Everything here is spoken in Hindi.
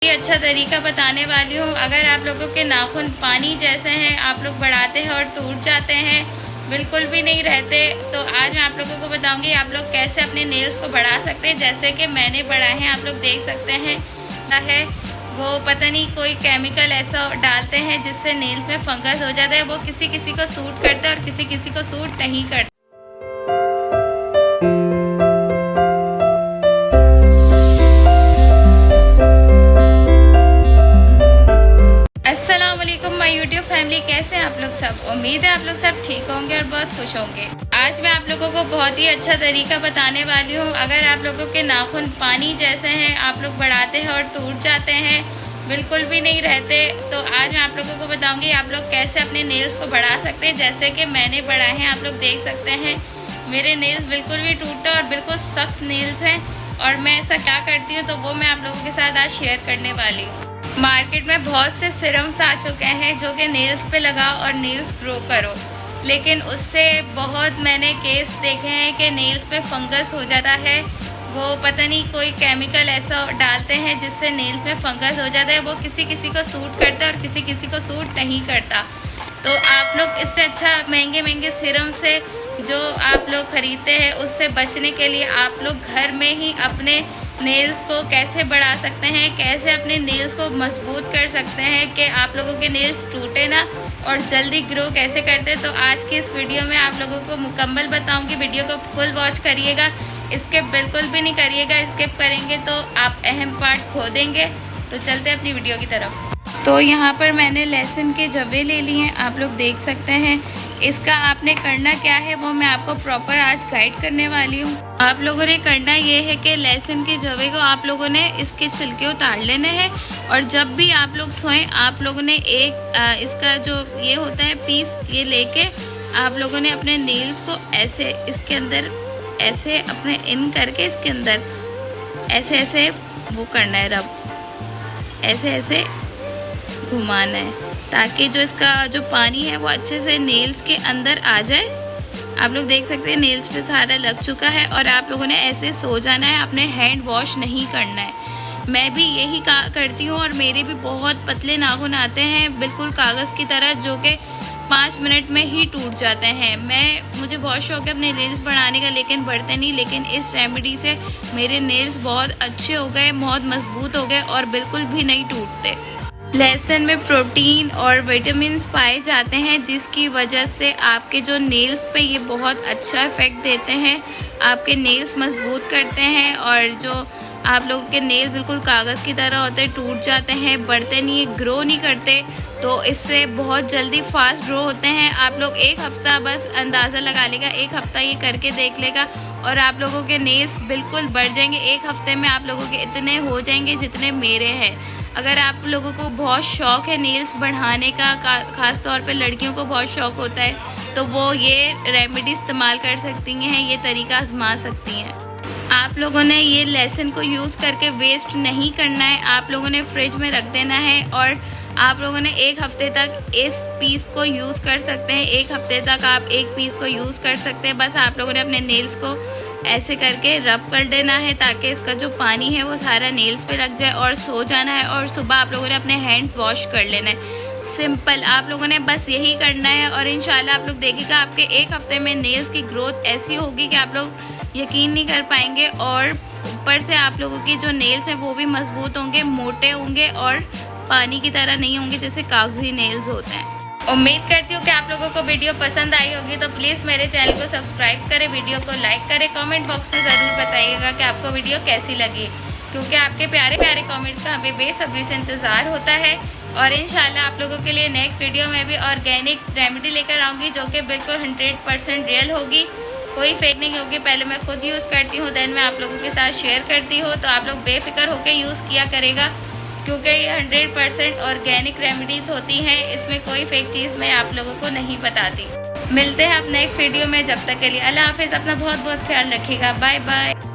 ये अच्छा तरीका बताने वाली हूँ। अगर आप लोगों के नाखून पानी जैसे हैं, आप लोग बढ़ाते हैं और टूट जाते हैं, बिल्कुल भी नहीं रहते, तो आज मैं आप लोगों को बताऊंगी आप लोग कैसे अपने नेल्स को बढ़ा सकते हैं। जैसे कि मैंने बढ़ाए हैं, आप लोग देख सकते हैं है वो पता नहीं कोई केमिकल ऐसा डालते हैं जिससे नेल्स में फंगस हो जाता है। वो किसी किसी को सूट करता है और किसी किसी को सूट नहीं करता। माय यूट्यूब फैमिली, कैसे हैं आप लोग सब। उम्मीद है आप लोग सब ठीक होंगे और बहुत खुश होंगे। आज मैं आप लोगों को बहुत ही अच्छा तरीका बताने वाली हूँ। अगर आप लोगों के नाखून पानी जैसे हैं, आप लोग बढ़ाते हैं और टूट जाते हैं, बिल्कुल भी नहीं रहते, तो आज मैं आप लोगों को बताऊंगी आप लोग कैसे अपने नेल्स को बढ़ा सकते हैं। जैसे कि मैंने बढ़ाए हैं, आप लोग देख सकते हैं मेरे नेल्स बिल्कुल भी टूटते और बिल्कुल सख्त नेल्स हैं। और मैं ऐसा क्या करती हूँ तो वो मैं आप लोगों के साथ आज शेयर करने वाली हूँ। मार्केट में बहुत से सिरम्स आ चुके हैं जो कि नेल्स पे लगाओ और नेल्स ग्रो करो, लेकिन उससे बहुत मैंने केस देखे हैं कि नेल्स पे फंगस हो जाता है। वो पता नहीं कोई केमिकल ऐसा डालते हैं जिससे नेल्स में फंगस हो जाता है। वो किसी किसी को सूट करता है और किसी किसी को सूट नहीं करता। तो आप लोग इससे अच्छा महंगे महंगे सिरम से जो आप लोग खरीदते हैं उससे बचने के लिए आप लोग घर में ही अपने नेल्स को कैसे बढ़ा सकते हैं, कैसे अपने नेल्स को मजबूत कर सकते हैं कि आप लोगों के नेल्स टूटे ना और जल्दी ग्रो कैसे करते हैं। तो आज की इस वीडियो में आप लोगों को मुकम्मल बताऊंगी। वीडियो को फुल वॉच करिएगा, स्किप बिल्कुल भी नहीं करिएगा। स्किप करेंगे तो आप अहम पार्ट खो देंगे। तो चलते हैं अपनी वीडियो की तरफ। तो यहाँ पर मैंने लहसुन के जवे ले लिए हैं, आप लोग देख सकते हैं। इसका आपने करना क्या है वो मैं आपको प्रॉपर आज गाइड करने वाली हूँ। आप लोगों ने करना ये है कि लहसुन के जवे को आप लोगों ने इसके छिलके उतार लेने हैं और जब भी आप लोग सोएं आप लोगों ने एक इसका जो ये होता है पीस, ये लेके आप लोगों ने अपने नेल्स को ऐसे इसके अंदर ऐसे अपने इन करके इसके अंदर ऐसे ऐसे वो करना है, रब ऐसे ऐसे घुमाना है ताकि जो इसका जो पानी है वो अच्छे से नेल्स के अंदर आ जाए। आप लोग देख सकते हैं नेल्स पे सारा लग चुका है और आप लोगों ने ऐसे सो जाना है, अपने हैंड वॉश नहीं करना है। मैं भी यही करती हूँ और मेरे भी बहुत पतले नाखून आते हैं बिल्कुल कागज़ की तरह, जो कि 5 मिनट में ही टूट जाते हैं। मुझे बहुत शौक है अपने नेल्स बढ़ाने का, लेकिन बढ़ते नहीं। लेकिन इस रेमेडी से मेरे नेल्स बहुत अच्छे हो गए, बहुत मजबूत हो गए और बिल्कुल भी नहीं टूटते। लहसुन में प्रोटीन और विटामिन्स पाए जाते हैं जिसकी वजह से आपके जो नेल्स पे ये बहुत अच्छा इफेक्ट देते हैं। आपके नेल्स मजबूत करते हैं और जो आप लोगों के नेल्स बिल्कुल कागज़ की तरह होते हैं, टूट जाते हैं, बढ़ते नहीं, ग्रो नहीं करते, तो इससे बहुत जल्दी फास्ट ग्रो होते हैं। आप लोग एक हफ्ता बस अंदाज़ा लगा लेगा, एक हफ्ता ये करके देख लेगा और आप लोगों के नेल्स बिल्कुल बढ़ जाएंगे। एक हफ्ते में आप लोगों के इतने हो जाएंगे जितने मेरे हैं। अगर आप लोगों को बहुत शौक़ है नेल्स बढ़ाने का, ख़ास तौर पे लड़कियों को बहुत शौक़ होता है, तो वो ये रेमेडी इस्तेमाल कर सकती हैं, ये तरीका आजमा सकती हैं। आप लोगों ने ये लहसुन को यूज़ करके वेस्ट नहीं करना है, आप लोगों ने फ्रिज में रख देना है और आप लोगों ने एक हफ्ते तक इस पीस को यूज़ कर सकते हैं। एक हफ्ते तक आप एक पीस को यूज़ कर सकते हैं। बस आप लोगों ने अपने नेल्स को ऐसे करके रब कर देना है ताकि इसका जो पानी है वो सारा नेल्स पे लग जाए और सो जाना है और सुबह आप लोगों ने अपने हैंड्स वॉश कर लेना है। सिंपल, आप लोगों ने बस यही करना है और इंशाल्लाह आप लोग देखिएगा आपके एक हफ्ते में नेल्स की ग्रोथ ऐसी होगी कि आप लोग यकीन नहीं कर पाएंगे। और ऊपर से आप लोगों की जो नेल्स हैं वो भी मजबूत होंगे, मोटे होंगे और पानी की तरह नहीं होंगे जैसे कागजी नेल्स होते हैं। उम्मीद करती हूँ कि आप लोगों को वीडियो पसंद आई होगी, तो प्लीज़ मेरे चैनल को सब्सक्राइब करें, वीडियो को लाइक करें, कमेंट बॉक्स में ज़रूर बताइएगा कि आपको वीडियो कैसी लगी, क्योंकि आपके प्यारे प्यारे कमेंट्स का हमें बेसब्री से इंतज़ार होता है। और इंशाल्लाह आप लोगों के लिए नेक्स्ट वीडियो में भी ऑर्गेनिक रेमेडी लेकर आऊँगी जो कि बिल्कुल 100% रियल होगी, कोई फेक नहीं होगी। पहले मैं खुद यूज़ करती हूँ, देन मैं आप लोगों के साथ शेयर करती हूँ, तो आप लोग बेफिक्र होकर यूज़ किया करेगा क्योंकि ये 100% ऑर्गेनिक रेमेडीज़ होती हैं। इसमें कोई फेक चीज़ मैं आप लोगों को नहीं बताती। मिलते हैं आप नेक्स्ट वीडियो में, जब तक के लिए अल्लाह हाफिज़। अपना बहुत बहुत ख्याल रखिएगा। Bye bye.